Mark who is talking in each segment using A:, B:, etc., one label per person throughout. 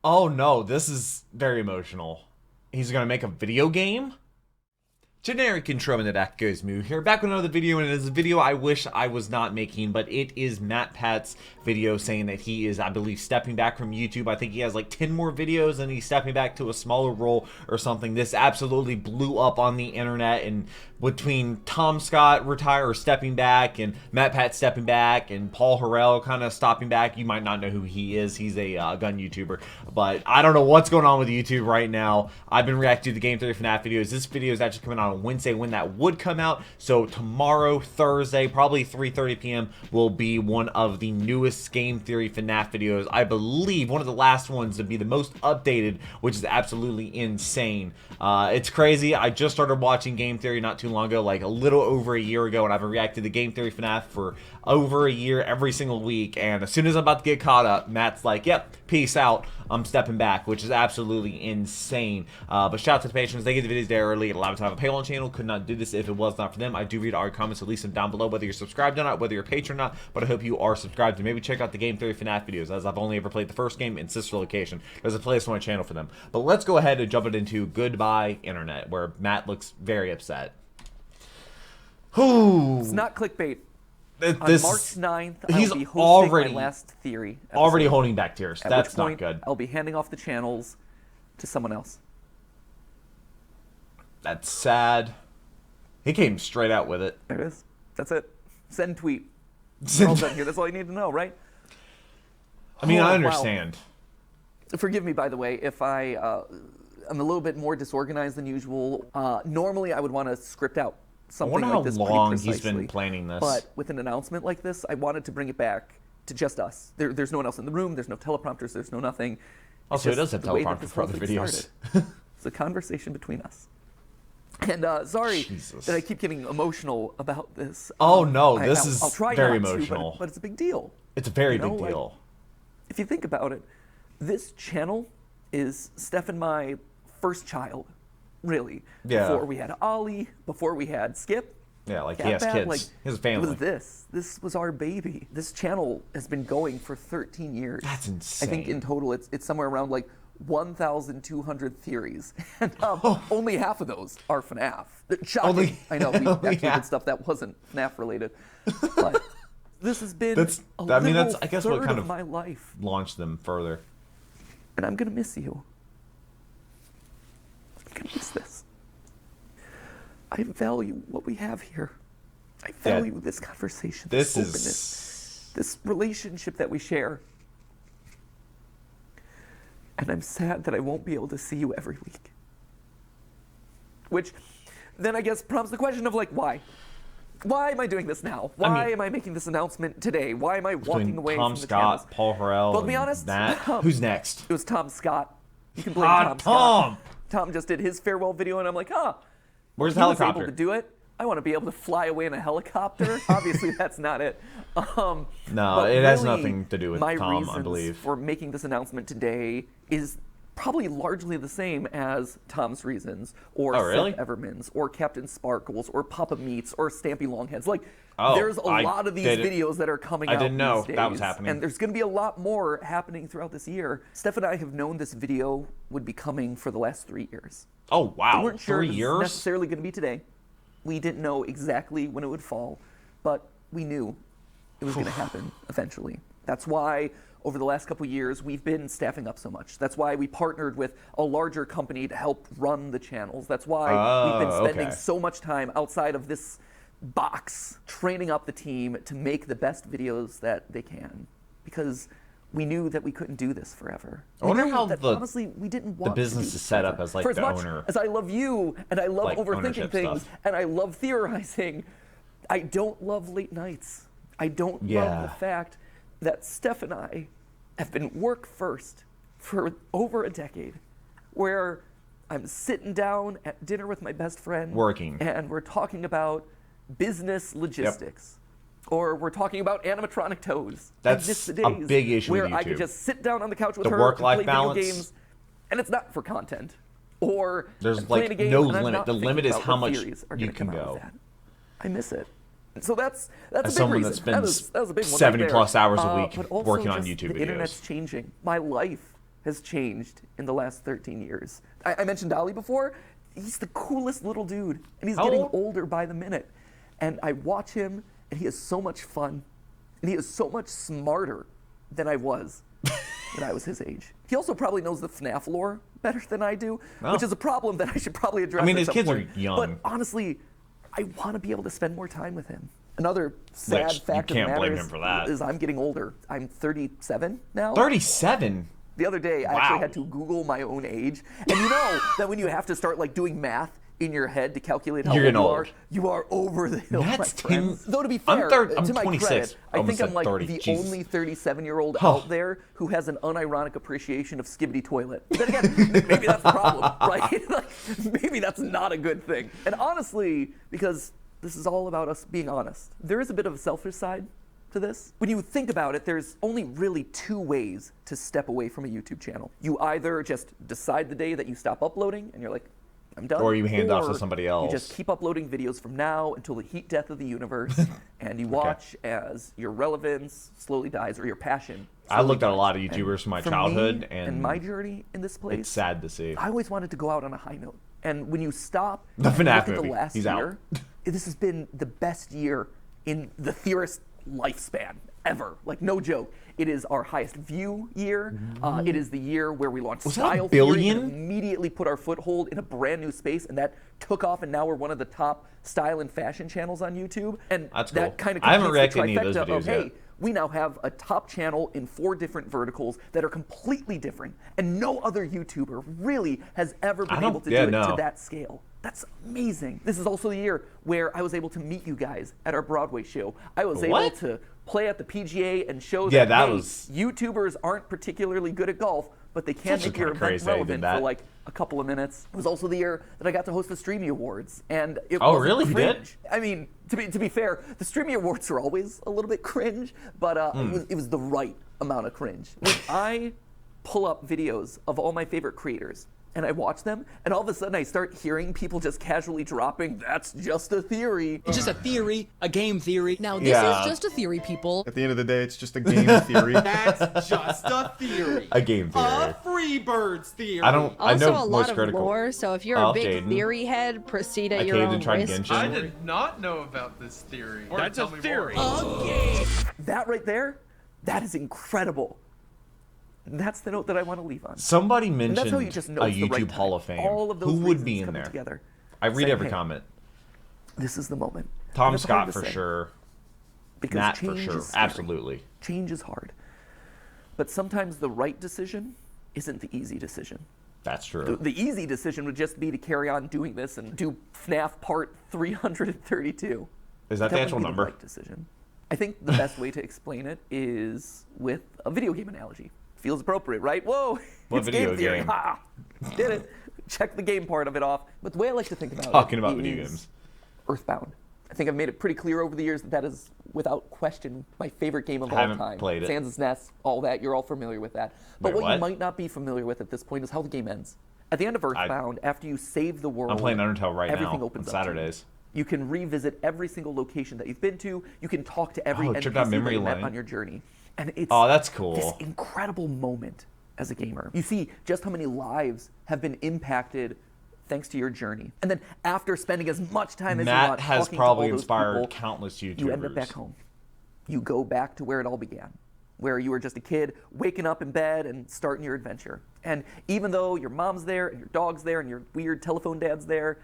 A: Oh no, this is very emotional. He's gonna make a video game? Generic intro and that goes Moo here, back with another video, and it is a video I wish I was not making, but it is MatPat's video saying that he is, I believe, stepping back from YouTube. I think he has like 10 more videos and he's stepping back to a smaller role or something. This absolutely blew up on the internet, and between Tom Scott stepping back and MatPat stepping back and Paul Harrell kind of stopping back, you might not know who he is. He's a gun YouTuber, but I don't know what's going on with YouTube right now. I've been reacting to the Game Theory FNAF videos. This video is actually coming out on Wednesday when that would come out. So tomorrow, Thursday, probably 3:30 p.m. will be one of the newest Game Theory FNAF videos. I believe one of the last ones to be the most updated, which is absolutely insane. It's crazy. I just started watching Game Theory not too long ago, like a little over a year ago, and I've reacted to Game Theory FNAF for over a year every single week. And as soon as I'm about to get caught up, Matt's like, yep, peace out, I'm stepping back, which is absolutely insane. But shout out to the patrons. They get the videos there early. A lot of time, a Patreon channel could not do this if it was not for them. I do read all your comments, so leave them down below, whether you're subscribed or not, whether you're a patron or not. But I hope you are subscribed, and maybe check out the Game Theory FNAF videos, as I've only ever played the first game in Sister Location. There's a playlist on my channel for them. But let's go ahead and jump it into Goodbye Internet, where Matt looks very upset.
B: It's not clickbait. On March 9th, I'll be hosting my last Theory episode,
A: already holding back tears. That's not good.
B: I'll be handing off the channels to someone else.
A: That's sad. He came straight out with it.
B: There it is. That's it. Send tweet. We're all done here. That's all you need to know, right?
A: I mean, I understand.
B: Wow. Forgive me, by the way, if I'm a little bit more disorganized than usual. Normally, I would want to script out something like this pretty precisely. I wonder how long he's been planning this. But with an announcement like this, I wanted to bring it back to just us. There's no one else in the room. There's no teleprompters. There's no nothing.
A: Also, it does have teleprompters for other videos.
B: It's a conversation between us. And sorry that I keep getting emotional about this.
A: Oh no, this is
B: I'll try
A: very
B: not
A: emotional.
B: To, but it's a big deal.
A: It's a very big deal.
B: Like, if you think about it, this channel is Steph and my first child, really.
A: Yeah.
B: Before we had Ollie, before we had Skip.
A: Yeah, like he has kids. Like, his family.
B: It was this. This was our baby. This channel has been going for 13 years.
A: That's insane.
B: I think in total it's somewhere around like 1,200 theories, and only half of those are FNAF. Shocking. I know, we actually did stuff that wasn't FNAF related, but this has been that's I guess what kind of my life
A: launched them further.
B: And I'm gonna miss you. I'm gonna miss this. I value what we have here. I value this conversation, this openness, this relationship that we share. And I'm sad that I won't be able to see you every week. Which then I guess prompts the question of like, why? Why am I doing this now? Why am I making this announcement today? Why am I walking away from the channels?
A: Tom Scott, Paul Harrell,
B: well, to be honest,
A: Matt. Who's next?
B: It was Tom Scott. You can blame Tom Scott. Tom just did his farewell video, and I'm like,
A: where's the helicopter?
B: Able to do it. I want to be able to fly away in a helicopter. Obviously, that's not it.
A: No, it has nothing to do with Tom, I believe.
B: For making this announcement today is probably largely the same as Tom's reasons, or Seth Everman's, or Captain Sparkles, or Papa Meats, or Stampy Longheads. Like, there's a lot of these videos that are coming out these days. I didn't know that was happening. And there's going to be a lot more happening throughout this year. Steph and I have known this video would be coming for the last 3 years.
A: Oh, wow.
B: We weren't sure
A: 3
B: it was
A: years?
B: necessarily going to be today. We didn't know exactly when it would fall, but we knew it was going to happen eventually. That's why over the last couple of years, we've been staffing up so much. That's why we partnered with a larger company to help run the channels. That's why we've been spending so much time outside of this box, training up the team to make the best videos that they can. Because we knew that we couldn't do this forever.
A: I wonder how
B: honestly, we didn't want
A: the business is set up as like
B: for as
A: the
B: much
A: owner.
B: As I love you, and I love
A: like
B: overthinking things,
A: stuff.
B: and I love theorizing, I don't love late nights. I don't love the fact that Steph and I have been work first for over a decade, where I'm sitting down at dinner with my best friend,
A: working,
B: and we're talking about business logistics. Or we're talking about animatronic toes.
A: That's a big issue
B: where
A: with YouTube.
B: I could just sit down on the couch with her
A: work-life
B: and play
A: balance.
B: video games, and it's not for content. Or
A: there's like no limit. The limit is how much you can go.
B: I miss it. So that's a big
A: someone
B: reason.
A: that spends
B: that was a big one
A: 70
B: right
A: plus hours a week
B: but also
A: working on
B: just
A: YouTube videos.
B: The internet's changing. My life has changed in the last 13 years. I mentioned Dolly before. He's the coolest little dude, and he's getting older by the minute. And I watch him, and he has so much fun, and he is so much smarter than I was when I was his age. He also probably knows the FNAF lore better than I do, which is a problem that I should probably address.
A: I mean,
B: at
A: his
B: some
A: kids
B: point.
A: are young.
B: But honestly, I want to be able to spend more time with him. Another sad fact of the matter is I'm getting older. I'm 37 now.
A: 37?
B: The other day, I actually had to Google my own age. And you know that when you have to start like doing math in your head to calculate how old you are over the hill, my friend. Though to be fair,
A: I'm
B: to my
A: 26.
B: credit, I think I'm like
A: 30.
B: the
A: Jesus.
B: only 37-year-old out there who has an unironic appreciation of Skibbity Toilet. But then again, maybe that's the problem, right? Like, maybe that's not a good thing. And honestly, because this is all about us being honest, there is a bit of a selfish side to this. When you think about it, there's only really two ways to step away from a YouTube channel. You either just decide the day that you stop uploading and you're like, I'm done.
A: Or you hand off to somebody else.
B: You just keep uploading videos from now until the heat death of the universe, and you watch as your relevance slowly dies, or your passion.
A: I looked at a lot of YouTubers from my childhood,
B: and my journey in this place.
A: It's sad to see.
B: I always wanted to go out on a high note. And when you stop
A: the
B: and
A: FNAF
B: look at
A: movie.
B: the last
A: He's
B: year,
A: out.
B: This has been the best year in the theorist lifespan ever. Like, no joke. It is our highest view year. It is the year where we launched Style Theory and immediately put our foothold in a brand new space, and that took off, and now we're one of the top style and fashion channels on YouTube. And
A: that's
B: that
A: cool.
B: kind of
A: I haven't
B: completes
A: reacted
B: the
A: to any of those
B: trifecta of,
A: videos
B: hey,
A: yet.
B: we now have a top channel in 4 different verticals that are completely different, and no other YouTuber really has ever been able to do it to that scale. That's amazing. This is also the year where I was able to meet you guys at our Broadway show. I was able to play at the PGA and show that, YouTubers aren't particularly good at golf, but they can make your event relevant for like a couple of minutes. It was also the year that I got to host the Streamy Awards, and it was
A: really? You did?
B: I mean, to be fair, the Streamy Awards are always a little bit cringe, but it was the right amount of cringe. When I pull up videos of all my favorite creators, and I watch them, and all of a sudden I start hearing people just casually dropping, "That's just a theory."
C: It's just a theory, a game theory.
D: Now, this is just a theory, people.
E: At the end of the day, it's just a game theory.
F: That's just a theory.
A: A game theory.
F: A Freebirds theory.
A: I know
D: Also, a lot
A: most
D: of
A: critical.
D: lore, so if you're a big theory head, proceed at your own risk.
G: I did not know about this theory.
F: That's a theory.
B: That right there, that is incredible. That's the note that I want to leave on.
A: Somebody mentioned
B: that's how you just know
A: a
B: it's the right
A: YouTube Hall
B: time.
A: of Fame.
B: All of those
A: Who would be
B: reasons
A: in
B: coming
A: there?
B: together.
A: I read
B: Saying,
A: every
B: hey,
A: comment.
B: This is the moment.
A: Tom
B: And it's hard
A: Scott
B: to
A: for
B: say,
A: sure.
B: because
A: Matt for
B: change
A: sure.
B: is scary.
A: Absolutely.
B: Change is hard. But sometimes the right decision isn't the easy decision.
A: That's true.
B: The easy decision would just be to carry on doing this and do FNAF Part 332.
A: Is that the actual
B: wouldn't be
A: number?
B: The right decision. I think the best way to explain it is with a video game analogy. Feels appropriate, right? Whoa,
A: What
B: it's
A: video
B: game theory.
A: game?
B: Ha! Did it. Check the game part of it off. But the way I like to think about
A: Talking
B: it
A: about
B: is
A: video games.
B: Earthbound. I think I've made it pretty clear over the years that that is, without question, my favorite game of all time.
A: Haven't played it.
B: Sans' Nest, all that. You're all familiar with that. But
A: Wait,
B: what you
A: what?
B: might not be familiar with at this point is how the game ends. At the end of Earthbound, after you save the world,
A: I'm playing Undertale right
B: everything
A: now
B: opens
A: on
B: up to you.
A: Saturdays.
B: You can revisit every single location that you've been to. You can talk to every NPC
A: trip down memory
B: that you met
A: lane.
B: on your journey. And it's
A: that's cool.
B: this incredible moment as a gamer. You see just how many lives have been impacted thanks to your journey. And then after spending as much time as you
A: Matt
B: want
A: has
B: talking
A: probably
B: to all those
A: inspired
B: people,
A: countless YouTubers.
B: you end up back home. You go back to where it all began, where you were just a kid waking up in bed and starting your adventure. And even though your mom's there and your dog's there and your weird telephone dad's there,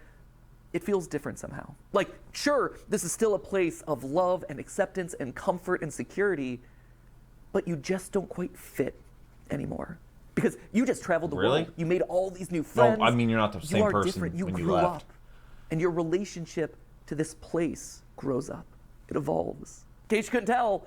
B: it feels different somehow. Like, sure, this is still a place of love and acceptance and comfort and security, but you just don't quite fit anymore. Because you just traveled the world. You made all these new friends.
A: No, I mean, you're not the same
B: you are
A: person
B: different. You
A: when you
B: grew
A: left.
B: up. And your relationship to this place grows up. It evolves. In case you couldn't tell,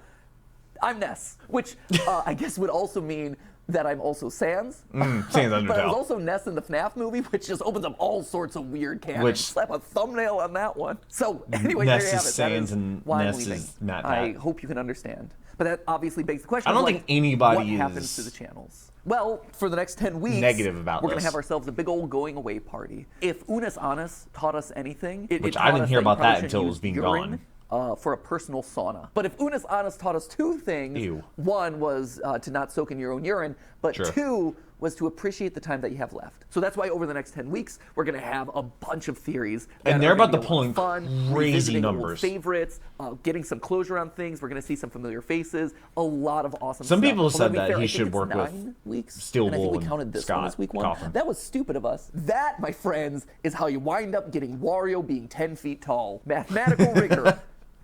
B: I'm Ness, which I guess would also mean that I'm also Sans.
A: Sans Undertale.
B: But I was also Ness in the FNAF movie, which just opens up all sorts of weird canons. Slap a thumbnail on that one. So anyway,
A: Ness
B: there you have
A: is
B: it.
A: Sans
B: that is
A: and
B: why
A: Ness
B: I'm leaving.
A: is MatPat.
B: I hope you can understand. But that obviously begs the question.
A: I don't
B: of,
A: think anybody
B: what
A: is
B: happens to the channels. Well, for the next 10 weeks,
A: negative about
B: we're going
A: this.
B: to have ourselves a big old going away party. If Unis Honest taught us anything, it
A: Which
B: taught
A: I didn't
B: us
A: hear
B: that you
A: about
B: probably
A: that until it was
B: shouldn't
A: being
B: use urine,
A: gone.
B: for a personal sauna. But if Unis Honest taught us 2 things,
A: Ew.
B: one was to not soak in your own urine, but
A: Sure.
B: 2 was to appreciate the time that you have left. So that's why over the next 10 weeks, we're going to have a bunch of theories.
A: And they're about to
B: pull
A: pull in
B: fun,
A: crazy
B: revisiting old
A: numbers.
B: favorites, getting some closure on things. We're going to see some familiar faces, a lot of awesome
A: Some
B: stuff.
A: people
B: Although,
A: said
B: to be
A: that
B: fair,
A: he
B: I
A: should
B: think it's
A: work with
B: 9 weeks,
A: Steel
B: and I think
A: Wool
B: we
A: and
B: counted this
A: Scott
B: one as week 1.
A: Coughlin.
B: That was stupid of us. That, my friends, is how you wind up getting Wario being 10 feet tall. Mathematical rigor.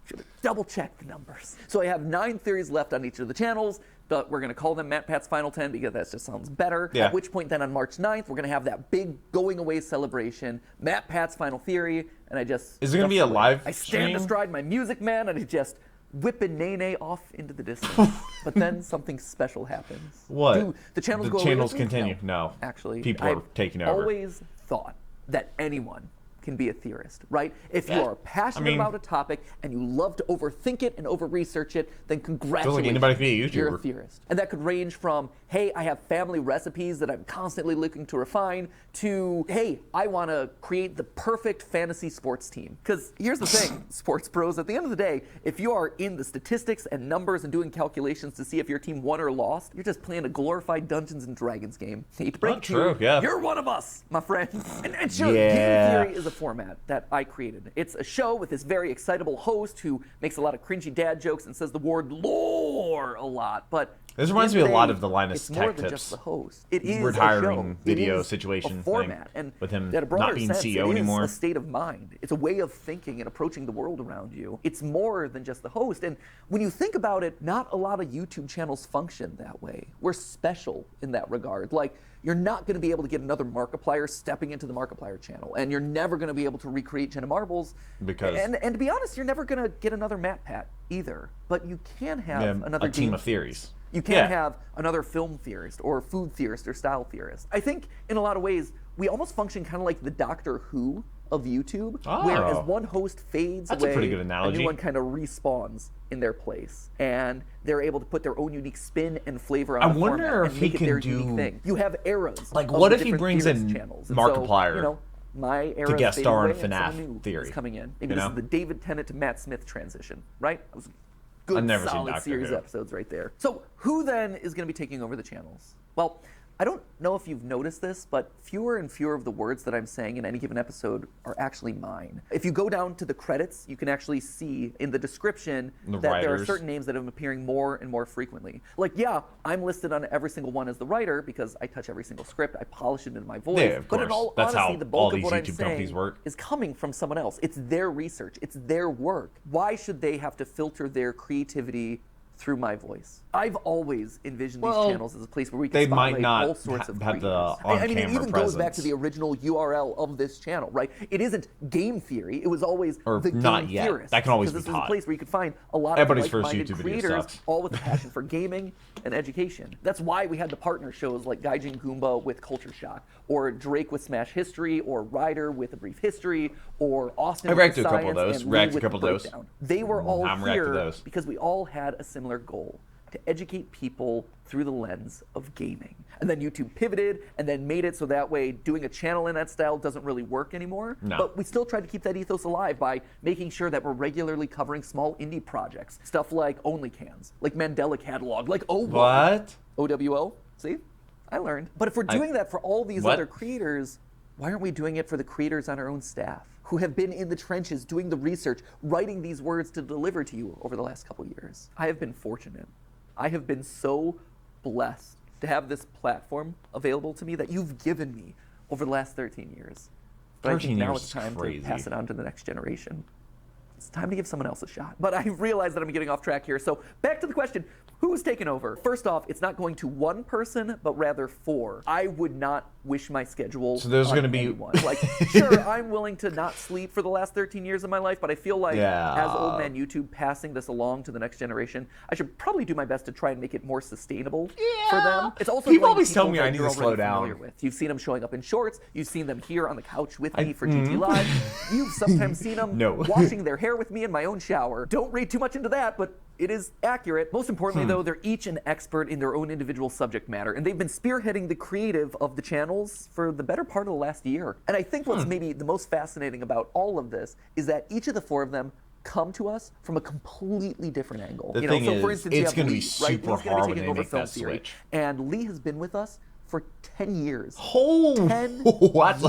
B: Should have double-checked the numbers. So I have 9 theories left on each of the channels. But we're going to call them MatPat's Final 10 because that just sounds better.
A: Yeah.
B: At which point then on March 9th, we're going to have that big going away celebration, MatPat's Final Theory, and I just...
A: Is it going to be a live
B: I stand
A: stream?
B: astride my Music Man and I just whip a nay-nay off into the distance. But then something special happens.
A: What?
B: Do the channels go away
A: channels
B: with me?
A: continue? No.
B: Actually,
A: People are
B: I've
A: taking over.
B: always thought that anyone can be a theorist, right? If you
A: Yeah.
B: are passionate
A: I mean-
B: about a topic and you love to overthink it and over-research it, then congratulations.
A: anybody can be a
B: You're a
A: YouTuber.
B: theorist. And that could range from, hey, I have family recipes that I'm constantly looking to refine, to, hey, I want to create the perfect fantasy sports team. Because here's the thing, sports pros, at the end of the day, if you are in the statistics and numbers and doing calculations to see if your team won or lost, you're just playing a glorified Dungeons and Dragons game. Hate to break
A: Not
B: it to you,
A: true, yeah.
B: you're one of us, my friend. And sure,
A: Yeah.
B: game theory is a format that I created. It's a show with this very excitable host who makes a lot of cringy dad jokes and says the word lore a lot, but
A: This reminds
B: at
A: me
B: the
A: a lot
B: day,
A: of the Linus
B: it's more
A: Tech
B: than
A: Tips
B: just the host. It is
A: retiring
B: a show.
A: video
B: It is
A: situation
B: a format,
A: thing
B: and
A: with him
B: at a broader
A: not being
B: sense,
A: CEO
B: it is
A: anymore.
B: a state of mind. It's a way of thinking and approaching the world around you. It's more than just the host. And when you think about it, not a lot of YouTube channels function that way. We're special in that regard. Like, you're not going to be able to get another Markiplier stepping into the Markiplier channel, and you're never going to be able to recreate Jenna Marbles.
A: Because-
B: and to be honest, you're never going to get another MatPat either. But you can have another
A: a team
B: game
A: of theories.
B: you can't
A: Yeah.
B: have another film theorist or food theorist or style theorist. I think in a lot of ways, we almost function kind of like the Doctor Who of YouTube, whereas
A: Oh.
B: one host fades
A: That's a
B: away,
A: pretty good
B: a
A: analogy.
B: new one kind of respawns in their place, and they're able to put their own unique spin and flavor on
A: I
B: the
A: wonder
B: format
A: if
B: and
A: he
B: make it
A: can
B: their
A: do-
B: unique thing. You have eras.
A: Like,
B: of
A: what
B: the
A: if he
B: different
A: brings
B: theorist
A: in
B: channels. And
A: Markiplier
B: So, you know, my era
A: to guest star in FNAF theory,
B: is coming in. Maybe
A: you
B: this
A: know?
B: is the David Tennant to Matt Smith transition, right? That was a good,
A: I've never seen
B: solid
A: Doctor
B: series
A: Who.
B: of episodes right there. So who then is going to be taking over the channels? Well, I don't know if you've noticed this, but fewer and fewer of the words that I'm saying in any given episode are actually mine. If you go down to the credits, you can actually see in the description
A: The
B: that there are
A: writers.
B: certain names that have been appearing more and more frequently. Like, yeah, I'm listed on every single one as the writer because I touch every single script, I polish it into my voice.
A: Yeah, of
B: but in
A: course.
B: all
A: That's
B: honesty,
A: how
B: the bulk
A: all
B: of
A: these
B: what I'm
A: YouTube companies
B: saying
A: work.
B: is coming from someone else. It's their research. It's their work. Why should they have to filter their creativity through my voice? I've always envisioned these
A: Well,
B: channels as a place where we can
A: they might
B: spotlight
A: not
B: all sorts of
A: have the
B: creators. I mean, it
A: on-camera
B: even goes back to
A: presence.
B: the original URL of this channel, right? It isn't game theory. It was always
A: Or
B: the
A: not
B: game
A: yet.
B: theorist.
A: That can always
B: because
A: be
B: this is a
A: taught.
B: place where you could find a lot
A: Everybody's
B: of
A: first
B: like-minded
A: YouTube video
B: creators,
A: sucks.
B: all with a passion for gaming and education. That's why we had the partner shows like Gaijin Goomba with Culture Shock, or Drake with Smash History, or Ryder with A Brief History, or Austin
A: I
B: with
A: reacted to a couple
B: Science,
A: of those.
B: and Lee
A: Reacted to a
B: with
A: couple
B: The
A: of those.
B: Breakdown. They were all
A: I'm reacting to
B: here
A: those.
B: because we all had a similar goal: to educate people through the lens of gaming. And then YouTube pivoted and then made it so that way doing a channel in that style doesn't really work anymore.
A: No.
B: But we still tried to keep that ethos alive by making sure that we're regularly covering small indie projects. Stuff like OnlyCans, like Mandela Catalog, like
A: What?
B: OWO. See? I learned. But if we're doing that for all these
A: What?
B: other creators, why aren't we doing it for the creators on our own staff who have been in the trenches doing the research, writing these words to deliver to you over the last couple years? I have been fortunate. I have been so blessed to have this platform available to me that you've given me over the last 13 years. But I
A: 13
B: think now
A: years
B: it's
A: is
B: time
A: crazy.
B: to pass it on to the next generation. It's time to give someone else a shot. But I realize that I'm getting off track here. So back to the question, who's taking over? First off, it's not going to one person, but rather 4. I would not wish my schedule
A: So there's
B: on
A: gonna be-
B: anyone. Like, sure, I'm willing to not sleep for the last 13 years of my life, but I feel like
A: Yeah.
B: as old man YouTube passing this along to the next generation, I should probably do my best to try and make it more sustainable for them. It's also
A: People
B: going
A: always tell
B: people
A: me
B: that
A: I need
B: you're
A: to slow
B: already familiar
A: down.
B: with. You've seen them showing up in shorts. You've seen them here on the couch with me for GT Live. You've sometimes seen them
A: No.
B: washing their hair with me in my own shower. Don't read too much into that, but it is accurate. Most importantly, though, they're each an expert in their own individual subject matter, and they've been spearheading the creative of the channels for the better part of the last year. And I think what's maybe the most fascinating about all of this is that each of the 4 of them come to us from a completely different angle.
A: The
B: you
A: thing
B: know, so for
A: is,
B: instance,
A: it's
B: going to
A: be super
B: Lee's gonna
A: hard
B: be
A: when
B: taking
A: they
B: over
A: make
B: film
A: that
B: theory,
A: switch.
B: and Lee has been with us for 10 years.
A: Oh,
B: 10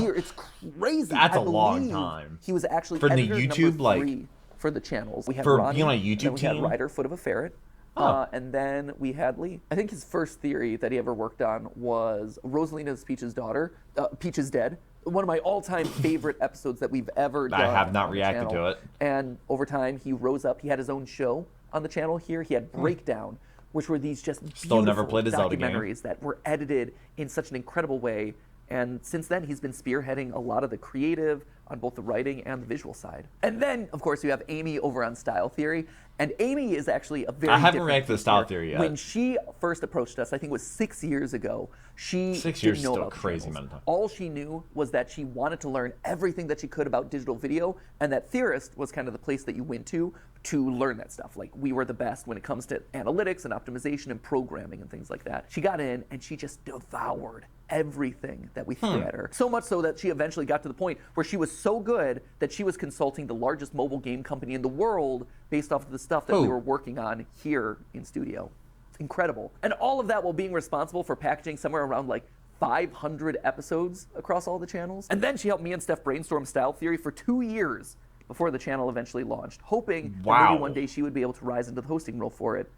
B: years. It's crazy.
A: That's
B: I
A: a long
B: believe
A: time.
B: He was actually
A: For the
B: editor
A: YouTube,
B: number
A: like,
B: 3 for the channels. We had
A: for
B: Ronnie,
A: being on a
B: and
A: YouTube
B: then we
A: team?
B: had Ryder, Foot of a Ferret.
A: Oh.
B: And then we had Lee. I think his first theory that he ever worked on was Rosalina's Peach's daughter, Peach is Dead. One of my all-time favorite episodes that we've ever done.
A: I have not
B: on the
A: reacted
B: channel.
A: to it.
B: And over time, he rose up. He had his own show on the channel here. He had Breakdown, which were these just
A: Still never
B: beautiful
A: played a Zelda game.
B: documentaries that were edited in such an incredible way. And since then, he's been spearheading a lot of the creative on both the writing and the visual side. And then, of course, you have Amy over on Style Theory. And Amy is actually a very
A: I haven't
B: different
A: reacted to
B: figure.
A: Style Theory yet.
B: When she first approached us, I think it was 6 years ago, she
A: 6
B: didn't
A: years is
B: know
A: still
B: about the
A: crazy
B: channels.
A: amount of time.
B: All she knew was that she wanted to learn everything that she could about digital video, and that Theorist was kind of the place that you went to learn that stuff. Like, we were the best when it comes to analytics and optimization and programming and things like that. She got in and she just devoured everything that we threw at her. So much so that she eventually got to the point where she was so good that she was consulting the largest mobile game company in the world based off of the stuff that we were working on here in studio. It's incredible. And all of that while being responsible for packaging somewhere around like 500 episodes across all the channels. And then she helped me and Steph brainstorm Style Theory for 2 years before the channel eventually launched, hoping that maybe one day she would be able to rise into the hosting role for it.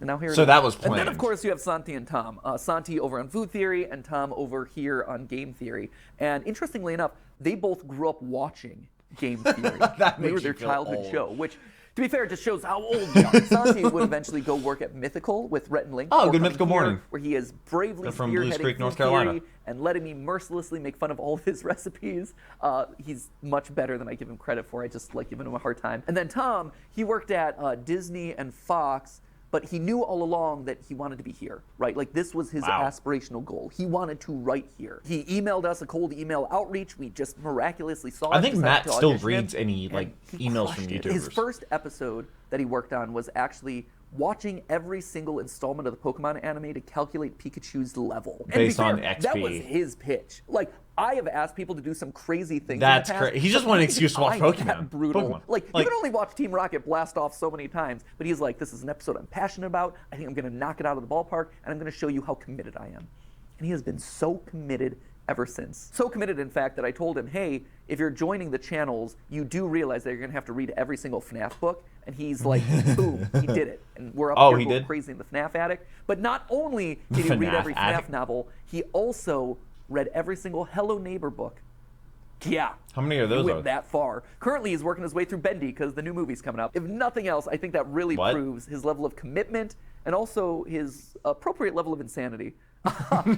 B: And now here it is.
A: So that was planned.
B: And then, of course, you have Santi and Tom. Santi over on Food Theory and Tom over here on Game Theory. And interestingly enough, they both grew up watching Game Theory.
A: That
B: they were
A: makes
B: their
A: you feel
B: childhood
A: old.
B: show, which, to be fair, just shows how old they are. Santi would eventually go work at Mythical with Rhett and Link.
A: Oh,
B: before
A: good
B: coming
A: Mythical
B: here,
A: Morning.
B: Where he is bravely
A: They're from Blues
B: spearheading
A: Creek, North
B: Food
A: Carolina.
B: Theory and letting me mercilessly make fun of all of his recipes. He's much better than I give him credit for. I just like giving him a hard time. And then Tom, he worked at Disney and Fox, but he knew all along that he wanted to be here, right? Like, this was his aspirational goal. He wanted to write here. He emailed us a cold email outreach. We just miraculously saw it.
A: I think
B: decided
A: Matt
B: to
A: still
B: audition him,
A: reads any
B: and
A: like
B: he
A: emails from
B: crushed it.
A: YouTubers.
B: His first episode that he worked on was actually watching every single installment of the Pokemon anime to calculate Pikachu's level. And to be
A: Based on
B: fair,
A: XP.
B: That was his pitch. Like, I have asked people to do some crazy things.
A: That's
B: in the past,
A: crazy. He just
B: but
A: wanted an
B: I
A: excuse to watch
B: find that
A: Pokemon.
B: brutal.
A: Pokemon.
B: Like,
A: Like-
B: you can only watch Team Rocket blast off so many times, but he's like, this is an episode I'm passionate about. I think I'm going to knock it out of the ballpark, and I'm going to show you how committed I am. And he has been so committed ever since. So committed, in fact, that I told him, hey, if you're joining the channels, you do realize that you're going to have to read every single FNAF book. And he's like, boom, he did it. And we're up here
A: he
B: going
A: did?
B: crazy in the FNAF addict. But not only did he read
A: FNAF
B: every FNAF
A: addict?
B: novel, he also read every single Hello Neighbor book. Yeah.
A: How many of
B: He
A: those
B: went
A: are?
B: that far. Currently, he's working his way through Bendy because the new movie's coming up. If nothing else, I think that really
A: What?
B: proves his level of commitment and also his appropriate level of insanity.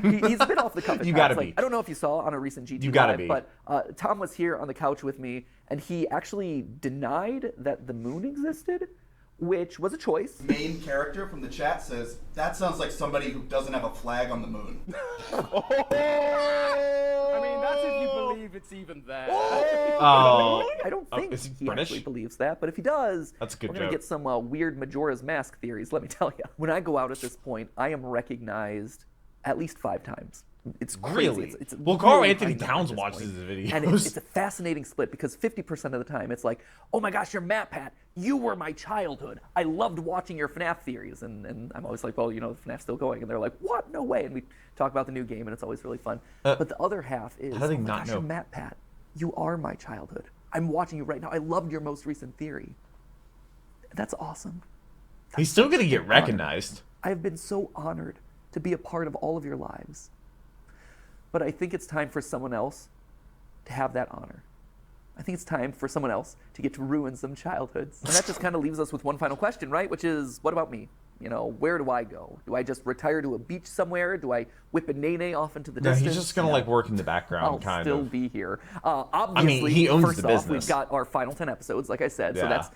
B: He's a bit off the cuff. at
A: You
B: times.
A: gotta
B: Like,
A: be.
B: I don't know if you saw on a recent GT
A: You gotta
B: Live,
A: be.
B: but Tom was here on the couch with me, and he actually denied that the moon existed, which was a choice.
H: Main character from the chat says, that sounds like somebody who doesn't have a flag on the moon.
C: I mean, that's if you believe it's even that.
A: Oh,
B: I don't think
A: is he
B: he
A: British?
B: actually believes that, but if he does,
A: That's a good
B: we're going to
A: joke.
B: get some weird Majora's Mask theories, let me tell you. When I go out at this point, I am recognized at least 5 times. It's crazy.
A: Really?
B: It's
A: Well, Carl
B: really
A: Anthony
B: high number
A: Towns
B: at this
A: watches
B: point.
A: his videos.
B: And it's a fascinating split because 50% of the time it's like, oh my gosh, you're MatPat. You were my childhood. I loved watching your FNAF theories. And I'm always like, well, you know, FNAF's still going. And they're like, what? No way. And we talk about the new game and it's always really fun. But the other half is,
A: how do they
B: oh my
A: not
B: gosh,
A: know?
B: you're MatPat. You are my childhood. I'm watching you right now. I loved your most recent theory. That's awesome.
A: he's still gonna get recognized.
B: I've been so honored to be a part of all of your lives. But I think it's time for someone else to have that honor. I think it's time for someone else to get to ruin some childhoods. And that just kind of leaves us with one final question, right? Which is, what about me? You know, where do I go? Do I just retire to a beach somewhere? Do I whip a nene off into the
A: No,
B: distance?
A: he's just gonna
B: No.
A: like work in the background,
B: I'll
A: kind
B: still
A: of.
B: be here. Obviously,
A: he owns
B: first
A: the
B: off,
A: business.
B: we've got our final 10 episodes, like I said. So
A: Yeah.
B: that's,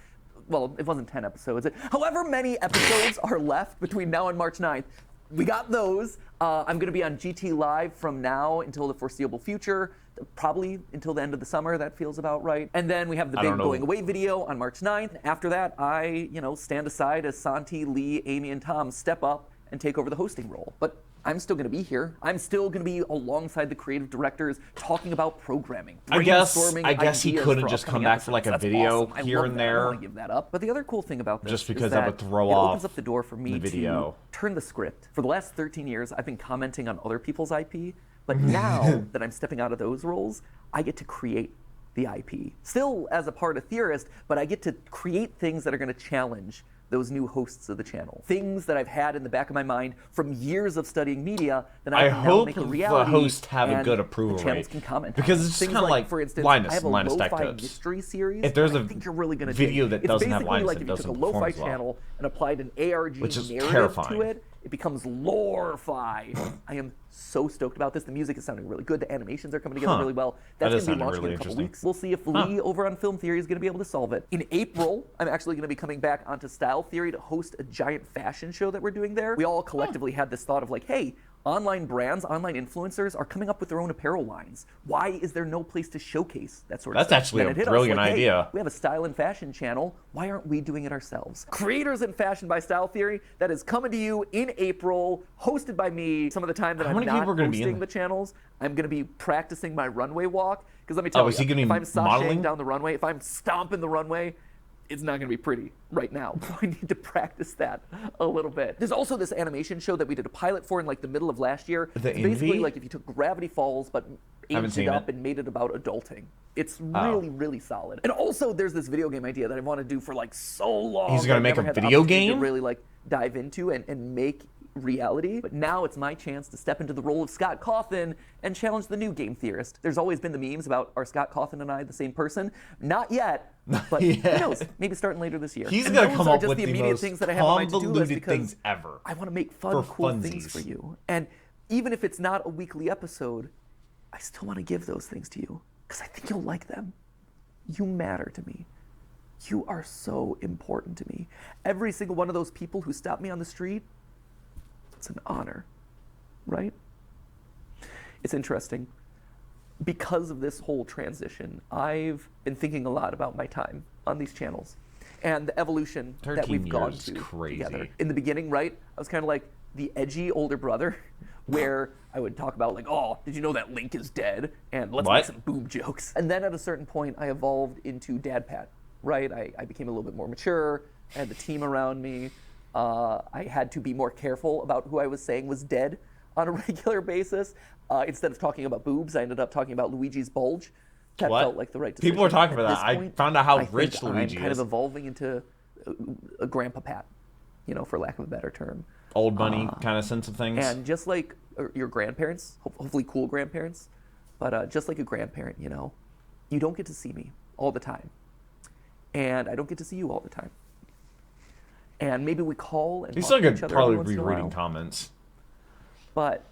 B: well, it wasn't 10 episodes. However many episodes are left between now and March 9th, we got those. I'm going to be on GT Live from now until the foreseeable future, probably until the end of the summer. That feels about right. And then we have the
A: I
B: big
A: don't know.
B: going away video on March 9th. After that, I, stand aside as Santi, Lee, Amy, and Tom step up and take over the hosting role. But I'm still going to be here. I'm still going to be alongside the creative directors talking about programming.
A: I guess
B: brainstorming
A: he
B: ideas
A: couldn't
B: for
A: just come
B: upcoming
A: back for like a
B: episodes. That's
A: video
B: awesome. I
A: here
B: love
A: and
B: that. I
A: there.
B: don't want to give that up. But the other cool thing about this
A: Just because
B: is
A: that
B: that
A: would throw
B: it
A: off
B: opens up the door for me
A: the video.
B: to turn the script. For the last 13 years, I've been commenting on other people's IP, but now that I'm stepping out of those roles, I get to create the IP. Still as a part of Theorist, but I get to create things that are going to challenge those new hosts of the channel. Things that I've had in the back of my mind from years of studying media that I can now make a reality.
A: The hosts have a good approval
B: the channels
A: rate.
B: can comment
A: Because
B: on.
A: it's just
B: Things
A: kind of like,
B: for instance,
A: Linus,
B: I have a
A: Linus Tech
B: lo-fi
A: Tips.
B: mystery series.
A: If there's
B: that
A: a
B: I think you're really gonna
A: video
B: dig.
A: that doesn't have
B: It's basically
A: Linus,
B: like
A: it
B: if you took a
A: doesn't perform
B: lo-fi
A: as well.
B: channel and applied an ARG
A: Which is
B: narrative
A: terrifying.
B: to it, it becomes lore-fi. I am so stoked about this. The music is sounding really good. The animations are coming together really well. That's
A: That
B: going to be
A: is
B: launching
A: really
B: in a couple
A: interesting.
B: weeks. We'll see if Lee over on Film Theory is going to be able to solve it. In April, I'm actually going to be coming back onto Style Theory to host a giant fashion show that we're doing there. We all collectively had this thought of like, hey, online brands, online influencers are coming up with their own apparel lines. Why is there no place to showcase that sort of
A: That's
B: stuff?
A: actually
B: Then
A: a
B: it hit us,
A: brilliant
B: like, hey,
A: idea.
B: we have a style and fashion channel. Why aren't we doing it ourselves? Creators in Fashion by Style Theory, that is coming to you in April, hosted by me. Some of the time that
A: How
B: I'm
A: many
B: not
A: people are gonna be in
B: hosting
A: there?
B: the channels, I'm going to be practicing my runway walk. Because let me tell
A: is he
B: you,
A: gonna
B: if
A: be
B: I'm sashaying
A: modeling?
B: down the runway, if I'm stomping the runway, it's not going to be pretty right now. I need to practice that a little bit. There's also this animation show that we did a pilot for in like the middle of last year.
A: The
B: It's basically
A: Envy?
B: like if you took Gravity Falls but
A: Haven't
B: aged
A: seen
B: it up
A: it.
B: and made it about adulting. It's really, really solid. And also there's this video game idea that I want to do for like so long.
A: He's gonna
B: I've
A: make
B: never
A: a
B: had the
A: video
B: opportunity to
A: game?
B: really like dive into and make reality. But now it's my chance to step into the role of Scott Cawthon and challenge the new game theorist. There's always been the memes about are Scott Cawthon and I the same person? Not yet, but who knows? Maybe starting later this year.
A: He's
B: And
A: gonna
B: those
A: come
B: are
A: up
B: just
A: with
B: the
A: the
B: immediate
A: most
B: things that I have on my to-do list
A: convoluted
B: because
A: things ever.
B: I want to make fun,
A: For
B: cool things
A: funsies.
B: for you. And even if it's not a weekly episode, I still want to give those things to you because I think you'll like them. You matter to me. You are so important to me. Every single one of those people who stop me on the street, it's an honor, right? It's interesting. Because of this whole transition, I've been thinking a lot about my time on these channels and the evolution that
A: 13
B: we've gone
A: years
B: to
A: is crazy.
B: together. In the beginning, right, I was kind of like the edgy older brother where I would talk about like, oh, did you know that Link is dead? And let's
A: What?
B: make some boob jokes. And then at a certain point, I evolved into Dad Pat, right? I became a little bit more mature. I had the team around me. I had to be more careful about who I was saying was dead on a regular basis. Instead of talking about boobs, I ended up talking about Luigi's bulge. That
A: What?
B: felt like the right decision.
A: People are talking
B: At
A: about
B: this
A: that. I
B: point,
A: found out how
B: I think
A: rich Luigi
B: I'm kind
A: is.
B: of evolving into a grandpa Pat, you know, for lack of a better term.
A: Old money kind of sense of things.
B: And just like your grandparents, hopefully cool grandparents, but just like a grandparent, you know, you don't get to see me all the time. And I don't get to see you all the time. And maybe we call and
A: He's
B: talk
A: still
B: to
A: good,
B: each other
A: probably
B: every once in a
A: rereading
B: while.
A: comments.
B: But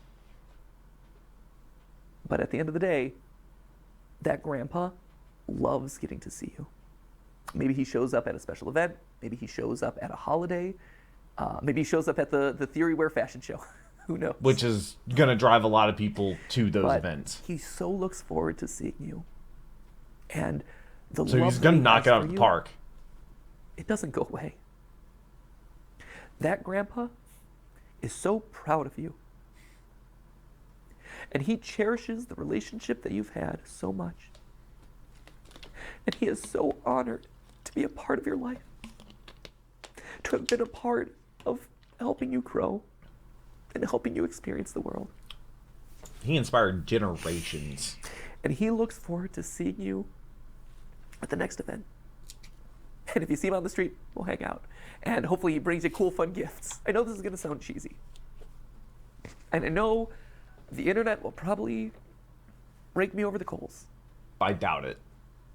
B: at the end of the day, that grandpa loves getting to see you. Maybe he shows up at a special event. Maybe he shows up at a holiday. Maybe he shows up at the Theory Wear fashion show. Who knows?
A: Which is going to drive a lot of people to those
B: But
A: events.
B: he so looks forward to seeing you. And the
A: So
B: love
A: he's
B: that
A: going to
B: he
A: knock
B: has
A: it out
B: for
A: of the
B: you,
A: park.
B: It doesn't go away. That grandpa is so proud of you. And he cherishes the relationship that you've had so much. And he is so honored to be a part of your life, to have been a part of helping you grow and helping you experience the world.
A: He inspired generations.
B: And he looks forward to seeing you at the next event. And if you see him on the street, we'll hang out. And hopefully he brings you cool, fun gifts. I know this is going to sound cheesy. And I know the internet will probably rake me over the coals
A: I doubt it.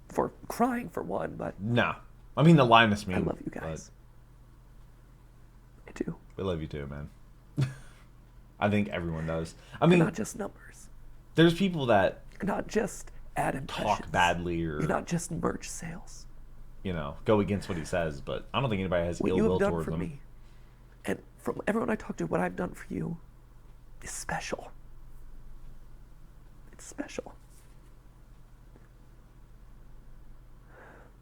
B: for crying for one, but
A: Nah. I mean, the Linus meme.
B: I love you guys. I do.
A: We love you too, man. I think everyone does. I
B: You're
A: mean,
B: not just numbers.
A: there's people that
B: You're not just ad impressions.
A: talk badly or,
B: You're not just merch sales.
A: you know, go against what he says, but I don't think anybody has
B: What
A: ill
B: you
A: will
B: have done
A: towards
B: for
A: him.
B: me, and from everyone I talk to, what I've done for you is special. It's special.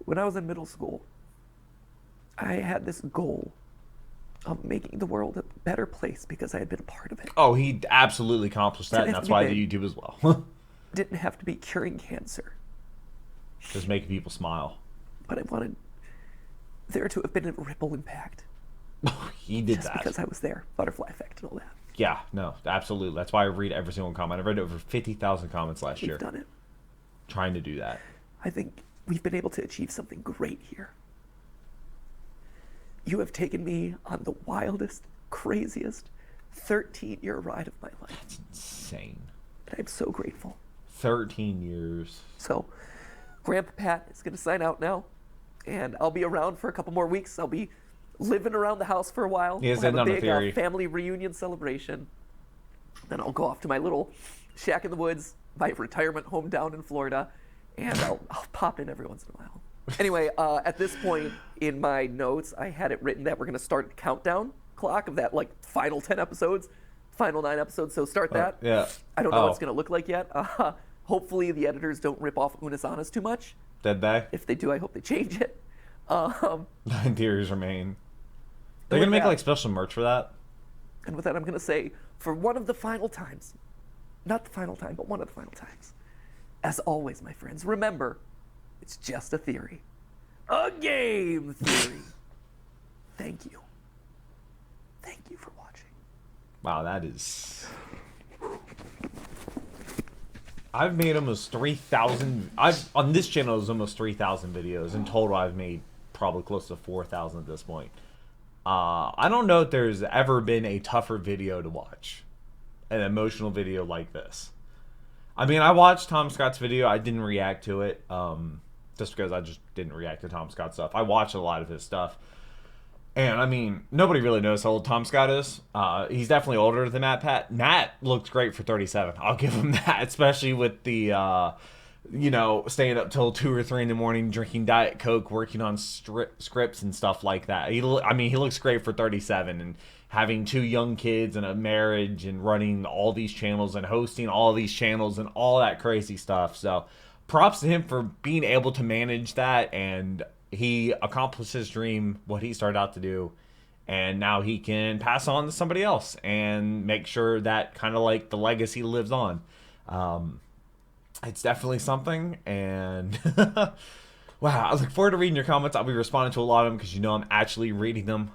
B: When I was in middle school, I had this goal making the world a better place because I had been a part of it.
A: Oh, he absolutely accomplished that, and
B: Didn't have
A: that's
B: to
A: why I
B: be
A: do YouTube as well.
B: Didn't have to be curing cancer,
A: Just making people smile.
B: but I wanted there to have been a ripple impact.
A: He did
B: Just
A: that.
B: because I was there, butterfly effect and all that.
A: Yeah, no, absolutely. That's why I read every single comment. I read over 50,000 comments last year
B: We've done it.
A: trying to do that.
B: I think we've been able to achieve something great here. You have taken me on the wildest, craziest 13-year ride of my life.
A: It's insane.
B: And I'm so grateful.
A: 13 years.
B: So, Grandpa Pat is going to sign out now, and I'll be around for a couple more weeks. I'll be living around the house for a while.
A: He has
B: We'll have a
A: another
B: big
A: theory.
B: family reunion celebration. Then I'll go off to my little shack in the woods, my retirement home down in Florida, and I'll pop in every once in a while. Anyway, at this point in my notes, I had it written that we're going to start a countdown clock of that, like, final 10 episodes, final 9 episodes, so start that.
A: Yeah.
B: I don't know what it's going to look like yet. Hopefully the editors don't rip off Unasanas too much.
A: Did they?
B: If they do, I hope they change it.
A: Nine theories remain. They're going to make, like, special merch for that?
B: And with that, I'm going to say, for one of the final times, not the final time, but one of the final times, as always, my friends, remember, it's just a theory. A game theory. Thank you. Thank you for watching.
A: Wow, that is... I've made almost 3,000... On this channel, there's almost 3,000 videos. In total, I've made probably close to 4,000 at this point. I don't know if there's ever been a tougher video to watch. An emotional video like this. I mean, I watched Tom Scott's video. I didn't react to it. Just because I just didn't react to Tom Scott stuff. I watched a lot of his stuff. And, I mean, nobody really knows how old Tom Scott is. He's definitely older than MatPat. Matt looks great for 37. I'll give him that. Especially with the, you know, staying up till 2 or 3 in the morning, drinking Diet Coke, working on scripts and stuff like that. He looks great for 37. And having 2 young kids and a marriage and running all these channels and hosting all these channels and all that crazy stuff. So, props to him for being able to manage that, and he accomplished his dream, what he started out to do, and now he can pass on to somebody else and make sure that kind of like the legacy lives on. It's definitely something, and wow, I look forward to reading your comments. I'll be responding to a lot of them because you know I'm actually reading them.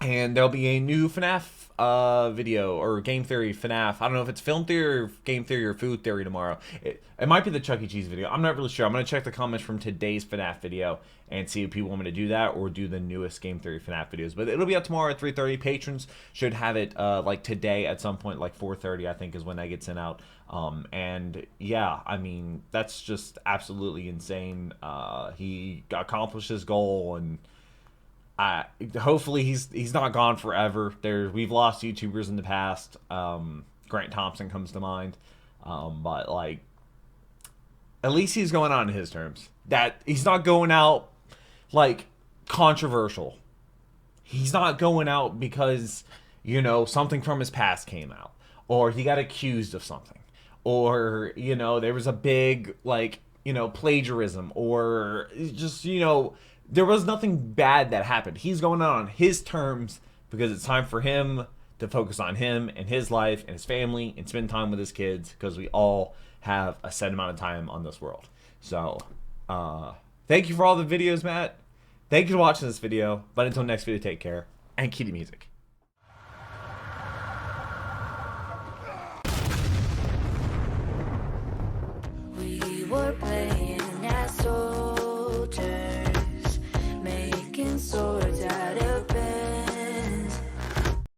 A: And there'll be a new FNAF video, or game theory FNAF. I don't know if it's film theory or game theory or food theory tomorrow. It might be the Chuck E. Cheese video. I'm not really sure. I'm going to check the comments from today's FNAF video and see if people want me to do that or do the newest game theory FNAF videos. But it'll be up tomorrow at 3:30. Patrons should have it like today at some point, like 4:30 I think is when that gets sent out. And yeah, I mean, that's just absolutely insane. He accomplished his goal, and hopefully he's not gone forever. We've lost YouTubers in the past. Grant Thompson comes to mind. But like, at least he's going on his terms. That he's not going out like controversial. He's not going out because, you know, something from his past came out, or he got accused of something, or, you know, there was a big, like, you know, plagiarism, or just, you know, there was nothing bad that happened. He's going out on his terms because it's time for him to focus on him and his life and his family and spend time with his kids, because we all have a set amount of time on this world. So, thank you for all the videos, Matt. Thank you for watching this video. But until next video, take care and keep the music.